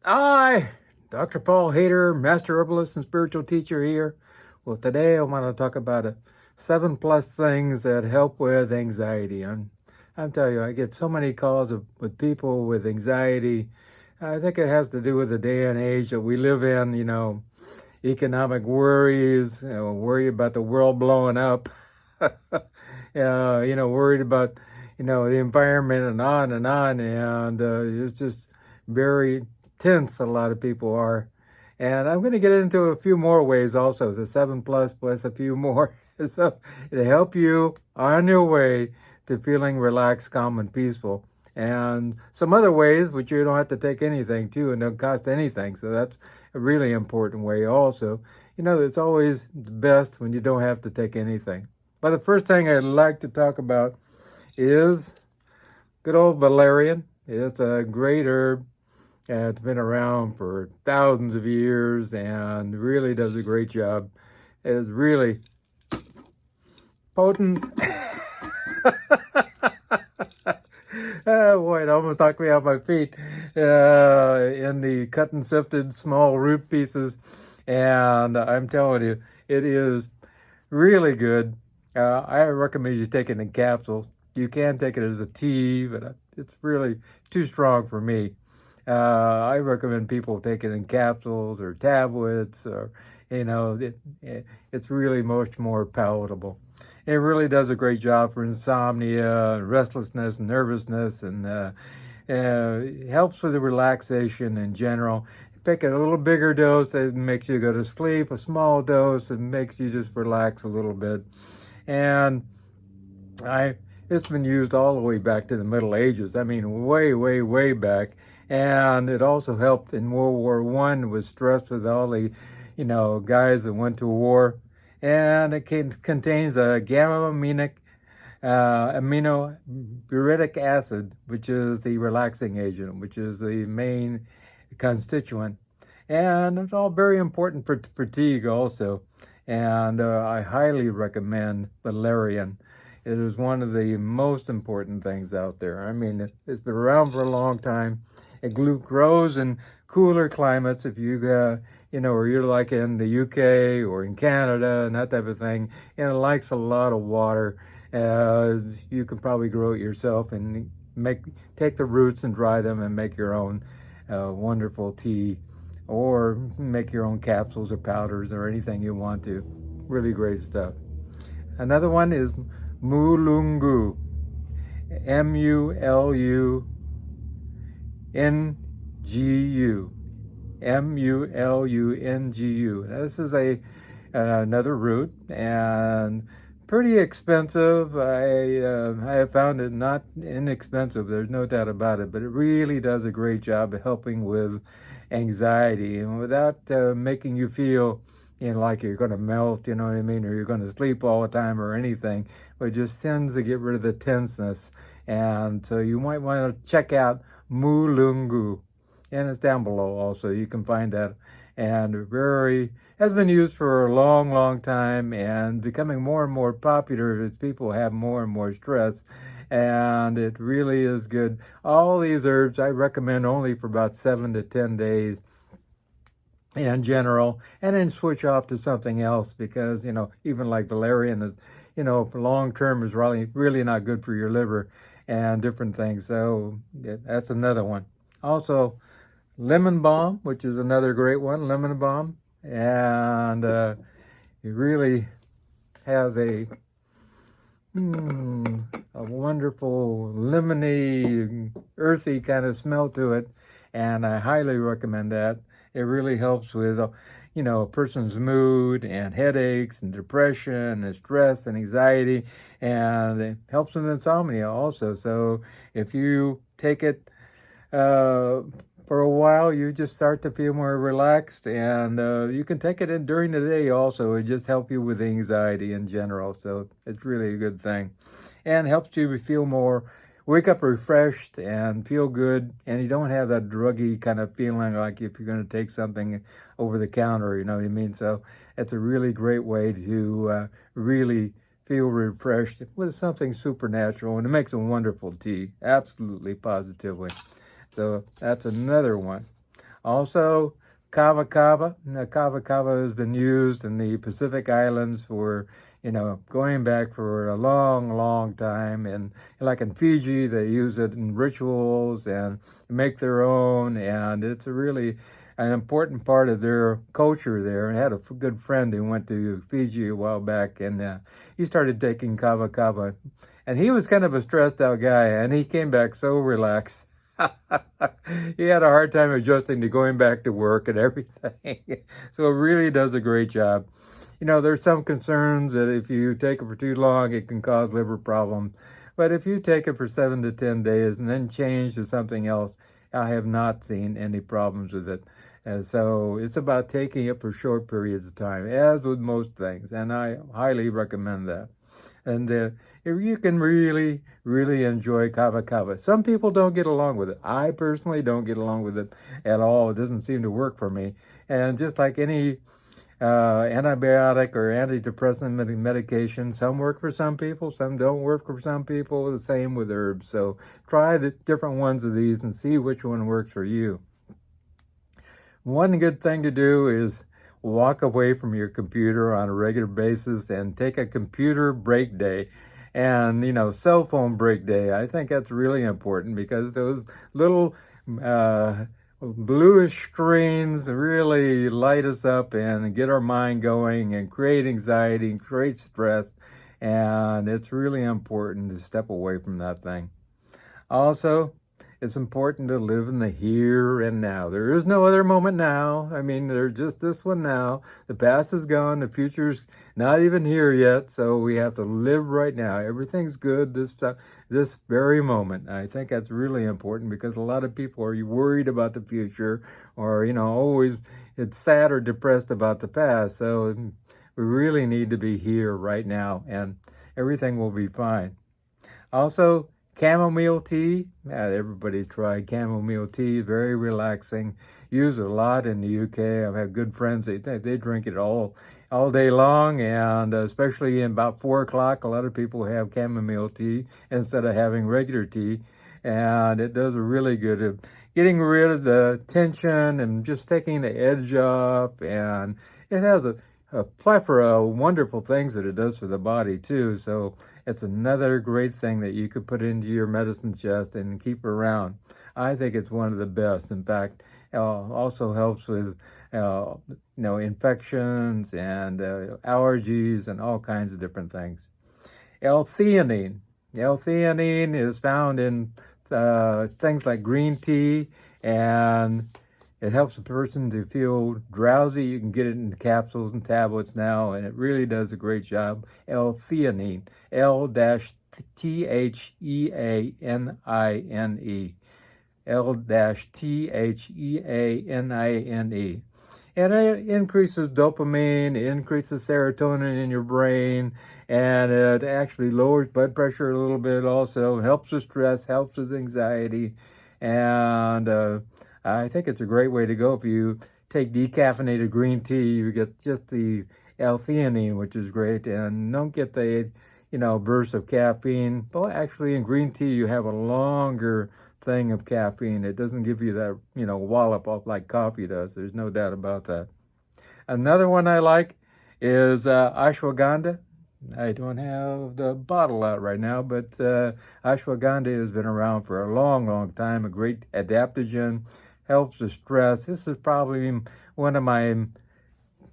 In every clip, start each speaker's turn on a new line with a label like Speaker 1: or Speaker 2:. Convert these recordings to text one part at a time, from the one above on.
Speaker 1: Hi, Dr. Paul Haider, Master Herbalist and Spiritual Teacher here. Well, today I want to talk about 7+ things that help with anxiety. I'm telling you, I get so many calls with people with anxiety. I think it has to do with the day and age that we live in, economic worries, worry about the world blowing up, worried about, the environment and on and on. And it's just very tense, a lot of people are. And I'm going to get into a few more ways also, the 7+ plus a few more. So it'll help you on your way to feeling relaxed, calm, and peaceful. And some other ways, which you don't have to take anything to and don't cost anything. So that's a really important way also. It's always the best when you don't have to take anything. But the first thing I'd like to talk about is good old Valerian. It's a great herb. It's been around for thousands of years and really does a great job. It's really potent. Oh boy, it almost knocked me off my feet in the cut and sifted small root pieces. And I'm telling you, it is really good. I recommend you take it in capsules. You can take it as a tea, but it's really too strong for me. I recommend people take it in capsules or tablets, or it's really much more palatable. It really does a great job for insomnia, restlessness, nervousness, and helps with the relaxation in general. Pick a little bigger dose that makes you go to sleep, a small dose that makes you just relax a little bit. And it's been used all the way back to the Middle Ages. I mean, way, way, way back. And it also helped in World War I with stress with all the, guys that went to war. And it contains a gamma-aminobutyric acid, which is the relaxing agent, which is the main constituent. And it's all very important for fatigue also. And I highly recommend Valerian. It is one of the most important things out there. I mean, it's been around for a long time. It grows in cooler climates. If you, or you're like in the UK or in Canada and that type of thing, and it likes a lot of water, you can probably grow it yourself and take the roots and dry them and make your own wonderful tea, or make your own capsules or powders or anything you want to. Really great stuff. Another one is Mulungu. Mulungu. Mulungu. This is another root and pretty expensive. I have found it not inexpensive. There's no doubt about it, but it really does a great job of helping with anxiety and without making you feel like you're going to melt, you know what I mean, or you're going to sleep all the time or anything. But it just tends to get rid of the tenseness. And so you might want to check out Mulungu, and it's down below also. You can find that. And has been used for a long, long time and becoming more and more popular as people have more and more stress. And it really is good. All these herbs I recommend only for about 7 to 10 days in general, and then switch off to something else, because even like valerian is, for long term is really not good for your liver and different things. So that's another one. Also, lemon balm, which is another great one. Lemon balm, and it really has a wonderful lemony, earthy kind of smell to it, and I highly recommend that. It really helps with, a person's mood and headaches and depression and stress and anxiety, and it helps with insomnia also. So if you take it for a while, you just start to feel more relaxed, and you can take it in during the day also. It just helps you with anxiety in general. So it's really a good thing, and helps you feel wake up refreshed and feel good, and you don't have that druggy kind of feeling like if you're going to take something over the counter, you know what I mean? So it's a really great way to really feel refreshed with something supernatural, and it makes a wonderful tea, absolutely, positively. So that's another one. Also, Kava Kava. Now, Kava Kava has been used in the Pacific Islands for, going back for a long, long time. And like in Fiji, they use it in rituals and make their own. And it's really an important part of their culture there. I had a good friend who went to Fiji a while back, and he started taking Kava Kava. And he was kind of a stressed out guy, and he came back so relaxed. He had a hard time adjusting to going back to work and everything. So it really does a great job. There's some concerns that if you take it for too long, it can cause liver problems. But if you take it for 7 to 10 days and then change to something else, I have not seen any problems with it. And so it's about taking it for short periods of time, as with most things. And I highly recommend that. And you can really, really enjoy Kava Kava. Some people don't get along with it. I personally don't get along with it at all. It doesn't seem to work for me. And just like any antibiotic or antidepressant medication, some work for some people, some don't work for some people. The same with herbs. So try the different ones of these and see which one works for you. One good thing to do is walk away from your computer on a regular basis and take a computer break day and, cell phone break day. I think that's really important because those little bluish screens really light us up and get our mind going and create anxiety and create stress. And it's really important to step away from that thing. Also, it's important to live in the here and now. There is no other moment now. I mean, there's just this one now. The past is gone. The future's not even here yet. So we have to live right now. Everything's good this very moment. I think that's really important because a lot of people are worried about the future or, always it's sad or depressed about the past. So we really need to be here right now and everything will be fine. Also, chamomile tea. Everybody's tried chamomile tea. Very relaxing. Use it a lot in the UK. I've had good friends. They drink it all day long, and especially in about 4 o'clock, a lot of people have chamomile tea instead of having regular tea, and it does a really good at getting rid of the tension and just taking the edge off. And it has a plethora of wonderful things that it does for the body too. So it's another great thing that you could put into your medicine chest and keep around. I think it's one of the best. In fact, also helps with infections and allergies and all kinds of different things. L-theanine. L-theanine is found in things like green tea, and it helps a person to feel drowsy. You can get it in capsules and tablets now, and it really does a great job. L-theanine. L-theanine. L-theanine. And it increases dopamine, it increases serotonin in your brain, and it actually lowers blood pressure a little bit also, helps with stress, helps with anxiety, and I think it's a great way to go. If you take decaffeinated green tea, you get just the L-theanine, which is great, and don't get the, bursts of caffeine. But actually in green tea, you have a longer thing of caffeine. It doesn't give you that, wallop up like coffee does. There's no doubt about that. Another one I like is ashwagandha. I don't have the bottle out right now, but ashwagandha has been around for a long, long time. A great adaptogen, helps with stress. This is probably one of my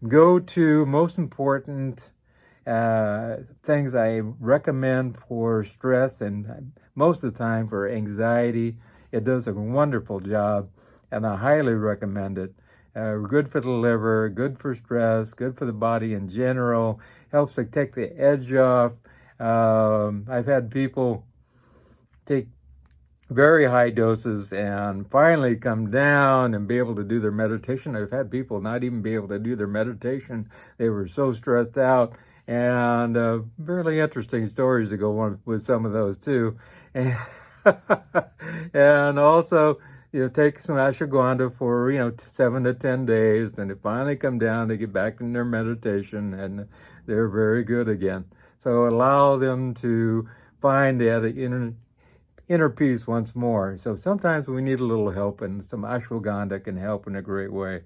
Speaker 1: go-to, most important things I recommend for stress and most of the time for anxiety. It does a wonderful job, and I highly recommend it. Good for the liver, good for stress, good for the body in general. Helps to take the edge off. I've had people take very high doses and finally come down and be able to do their meditation. I've had people not even be able to do their meditation. They were so stressed out, and really interesting stories to go on with some of those too. And also, take some ashwagandha for, 7 to 10 days. Then they finally come down, they get back in their meditation, and they're very good again. So allow them to find that inner peace once more. So sometimes we need a little help, and some ashwagandha can help in a great way.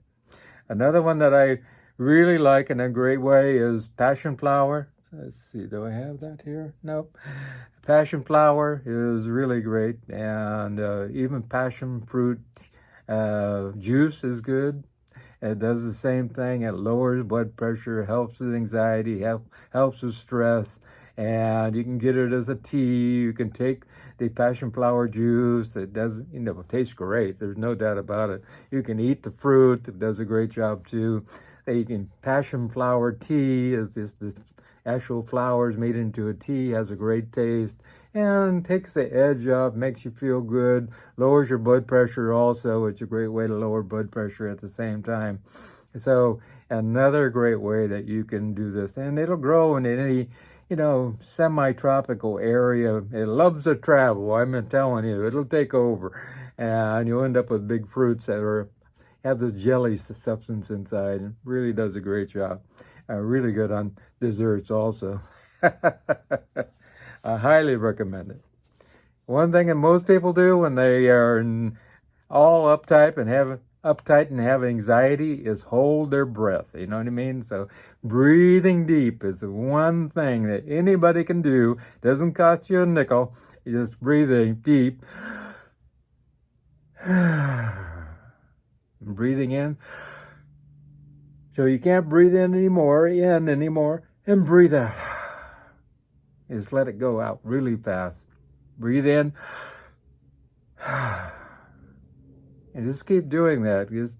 Speaker 1: Another one that I really like in a great way is passion flower. Let's see, do I have that here? Nope. Passion flower is really great, and even passion fruit juice is good. It does the same thing. It lowers blood pressure, helps with anxiety, helps with stress, and you can get it as a tea. You can take the passion flower juice. It does, it tastes great. There's no doubt about it. You can eat the fruit. It does a great job too. Passion flower tea is this actual flowers made into a tea, has a great taste, and takes the edge off, makes you feel good, lowers your blood pressure also. It's a great way to lower blood pressure at the same time. So another great way that you can do this, and it'll grow in any, semi-tropical area. It loves to travel. I'm telling you, it'll take over, and you'll end up with big fruits that have the jelly substance inside. It really does a great job. Really good on desserts also. I highly recommend it. One thing that most people do when they are all uptight and have anxiety is hold their breath. You know what I mean? So breathing deep is the one thing that anybody can do. Doesn't cost you a nickel. You just breathing deep. Breathing in. So you can't breathe in anymore, and breathe out. Just let it go out really fast. Breathe in. And just keep doing that. Just,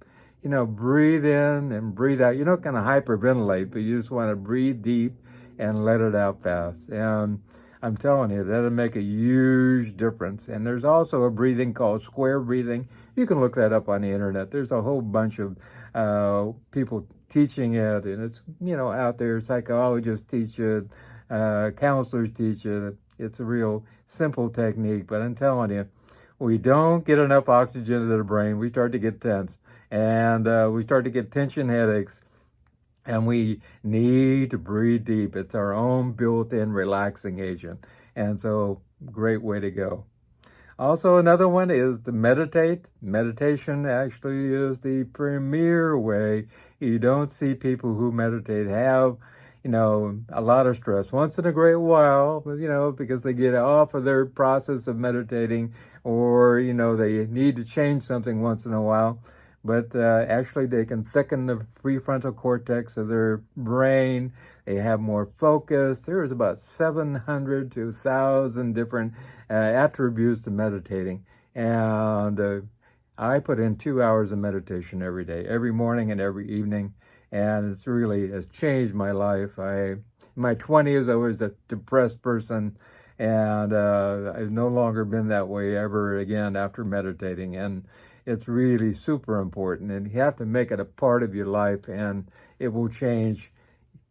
Speaker 1: breathe in and breathe out. You're not going to hyperventilate, but you just want to breathe deep and let it out fast. And I'm telling you, that'll make a huge difference. And there's also a breathing called square breathing. You can look that up on the internet. There's a whole bunch of people teaching it, and it's, out there. Psychologists teach it, counselors teach it. It's a real simple technique, but I'm telling you, we don't get enough oxygen to the brain. We start to get tense, and we start to get tension headaches, and we need to breathe deep. It's our own built-in relaxing agent, and so great way to go. Also, another one is to meditate. Meditation actually is the premier way. You don't see people who meditate have, a lot of stress once in a great while, because they get off of their process of meditating, or, they need to change something once in a while. But actually, they can thicken the prefrontal cortex of their brain. They have more focus. There's about 700 to 1,000 different attributes to meditating. And I put in 2 hours of meditation every day, every morning and every evening. And it's really has changed my life. In my 20s, I was a depressed person. And I've no longer been that way ever again after meditating. And it's really super important, and you have to make it a part of your life, and it will change,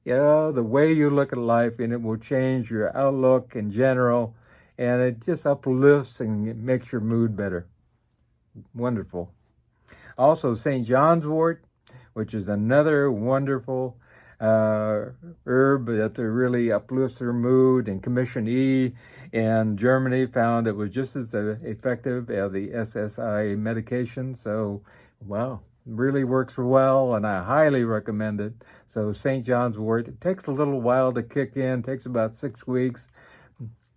Speaker 1: the way you look at life, and it will change your outlook in general, and it just uplifts and it makes your mood better. Wonderful. Also, St. Johns Wort, which is another wonderful herb that really uplifts your mood, and Commission E in Germany found it was just as effective as the SSI medication. So, wow, really works well, and I highly recommend it. So St. John's Wort, it takes a little while to kick in, takes about 6 weeks,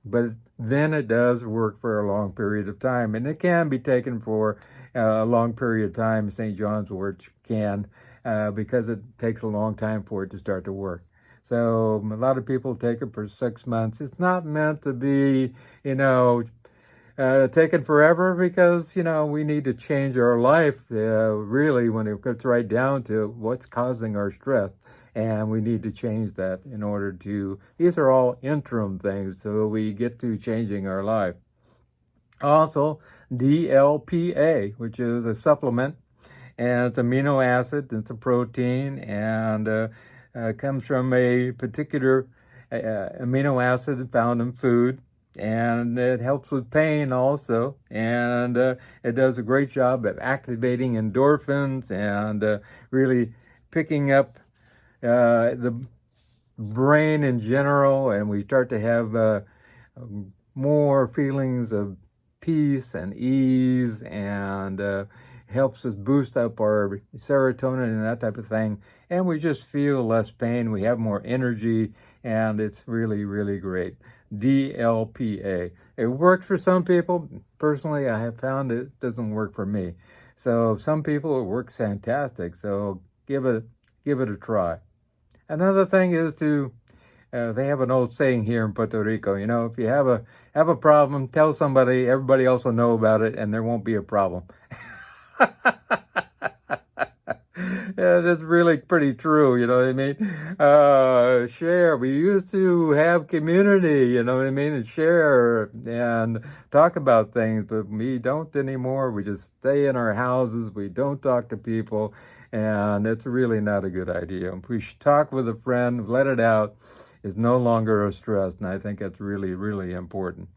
Speaker 1: but then it does work for a long period of time, and it can be taken for a long period of time. St. John's Wort can, because it takes a long time for it to start to work. So a lot of people take it for 6 months. It's not meant to be, taken forever, because, we need to change our life, really, when it gets right down to what's causing our stress. And we need to change that in order to, these are all interim things, so we get to changing our life. Also, DLPA, which is a supplement, and it's amino acid, it's a protein, and comes from a particular amino acid found in food, and it helps with pain also, and it does a great job of activating endorphins and really picking up the brain in general, and we start to have more feelings of peace and ease, and helps us boost up our serotonin and that type of thing. And we just feel less pain. We have more energy, and it's really, really great. DLPA. It works for some people. Personally, I have found it doesn't work for me. So some people it works fantastic. So give it a try. Another thing is to they have an old saying here in Puerto Rico. You know, if you have a problem, tell somebody. Everybody else will know about it, and there won't be a problem. Yeah, that's really pretty true, you know what I mean? Share. We used to have community, you know what I mean? And share and talk about things, but we don't anymore. We just stay in our houses. We don't talk to people, and it's really not a good idea. If we should talk with a friend, let it out. It's no longer a stress, and I think that's really, really important.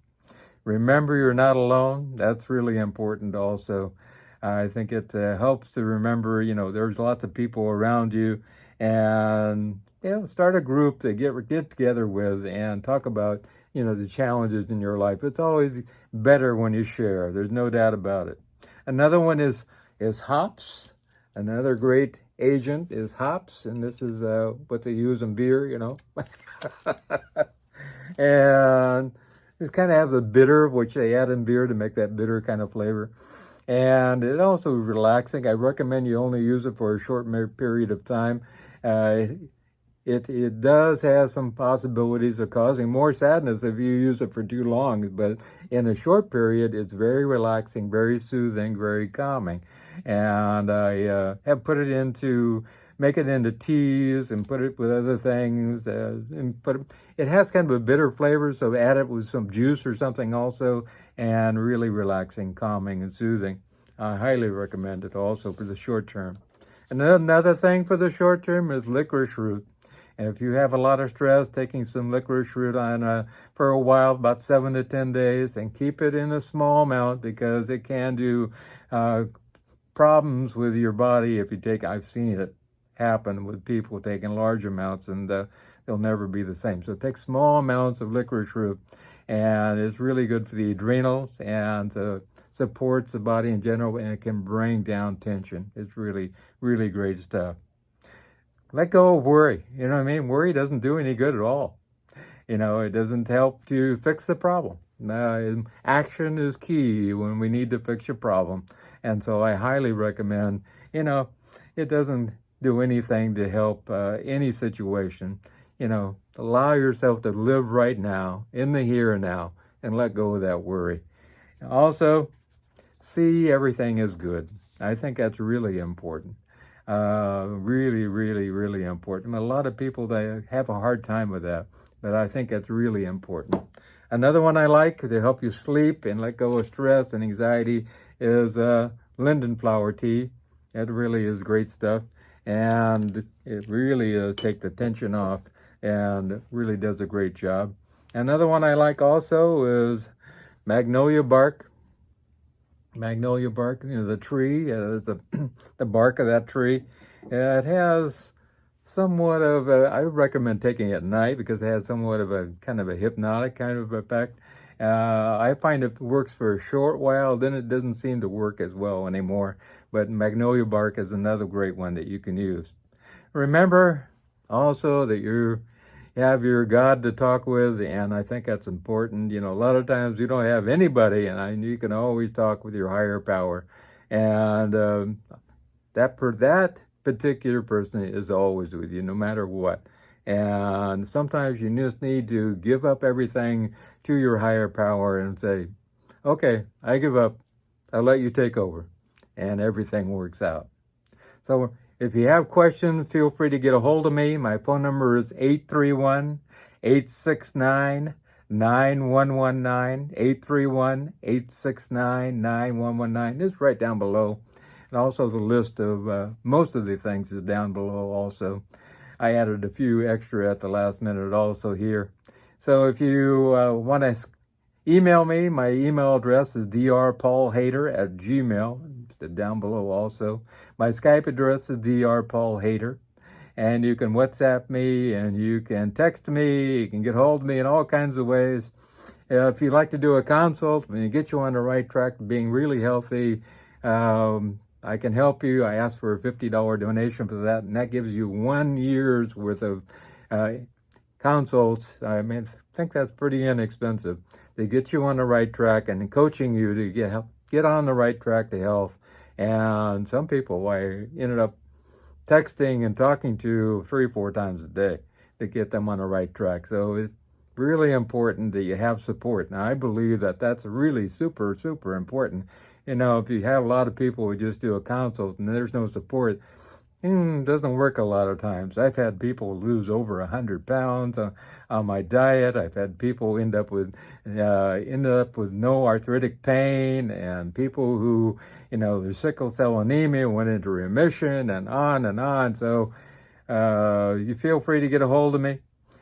Speaker 1: Remember, you're not alone. That's really important also. I think it helps to remember, you know, there's lots of people around you, and, you know, start a group to get together with and talk about, you know, the challenges in your life. It's always better when you share. There's no doubt about it. Another one is hops. Another great agent is hops, and this is what they use in beer, you know. And it kind of has a bitter, which they add in beer to make that bitter kind of flavor. And it also relaxing. I recommend you only use it for a short period of time. It does have some possibilities of causing more sadness if you use it for too long, but in a short period, it's very relaxing, very soothing, very calming. And I have put it make it into teas and put it with other things. It has kind of a bitter flavor, so add it with some juice or something also, and really relaxing, calming, and soothing. I highly recommend it also for the short term. And another thing for the short term is licorice root. And if you have a lot of stress, taking some licorice root on for a while, about 7 to 10 days, and keep it in a small amount because it can do problems with your body if you take. I've seen it happen with people taking large amounts, and they'll never be the same. So take small amounts of licorice root, and it's really good for the adrenals and supports the body in general, and it can bring down tension. It's really, really great stuff. Let go of worry. You know what I mean? Worry doesn't do any good at all. You know, it doesn't help to fix the problem. Action is key when we need to fix your problem. And so I highly recommend, you know, it doesn't do anything to help any situation. You know, allow yourself to live right now, in the here and now, and let go of that worry. Also, see everything as good. I think that's really important. Really, really, really important. A lot of people, they have a hard time with that, but I think that's really important. Another one I like to help you sleep and let go of stress and anxiety is Linden Flower Tea. It really is great stuff, and it really does take the tension off and really does a great job. Another one I like also is Magnolia Bark. Magnolia bark, you know, the tree, the bark of that tree. It has somewhat of I would recommend taking it at night because it has somewhat of a kind of a hypnotic kind of effect. I find it works for a short while, then it doesn't seem to work as well anymore. But Magnolia Bark is another great one that you can use. Remember also that you have your God to talk with, and I think that's important. You know, a lot of times you don't have anybody, and you can always talk with your higher power. And that particular person is always with you, no matter what. And sometimes you just need to give up everything to your higher power and say, okay, I give up. I'll let you take over. And everything works out. So if you have questions, feel free to get a hold of me. My phone number is 831-869-9119, 831-869-9119. It's right down below. And also the list of most of the things is down below also. I added a few extra at the last minute also here. So if you want to email me, my email address is drpaulhaider@gmail.com. Down below also. My Skype address is drpaulhaider. And you can WhatsApp me, and you can text me, you can get hold of me in all kinds of ways. if you'd like to do a consult, when you get you on the right track to being really healthy, I can help you. I ask for a $50 donation for that, and that gives you 1 year's worth of consults. I mean, I think that's pretty inexpensive. They get you on the right track and coaching you to get on the right track to health. And some people I ended up texting and talking to 3 or 4 times a day to get them on the right track. So it's really important that you have support. Now, I believe that that's really super, super important. You know, if you have a lot of people who just do a consult and there's no support, it doesn't work a lot of times. I've had people lose over 100 pounds on my diet. I've had people end up with no arthritic pain, and people who, you know, their sickle cell anemia went into remission, and on and on. So you feel free to get a hold of me,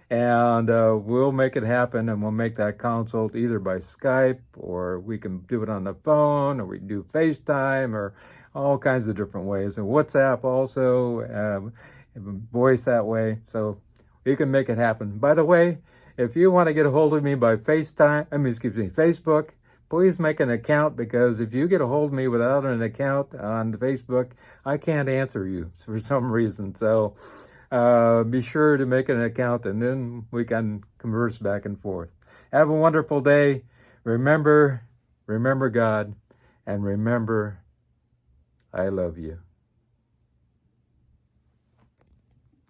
Speaker 1: and we'll make it happen, and we'll make that consult either by Skype, or we can do it on the phone, or we can do FaceTime, or all kinds of different ways. And WhatsApp also, voice that way. So we can make it happen. By the way, if you want to get a hold of me by Facebook, please make an account, because if you get a hold of me without an account on Facebook, I can't answer you for some reason. So be sure to make an account, and then we can converse back and forth. Have a wonderful day. Remember God, and remember, I love you.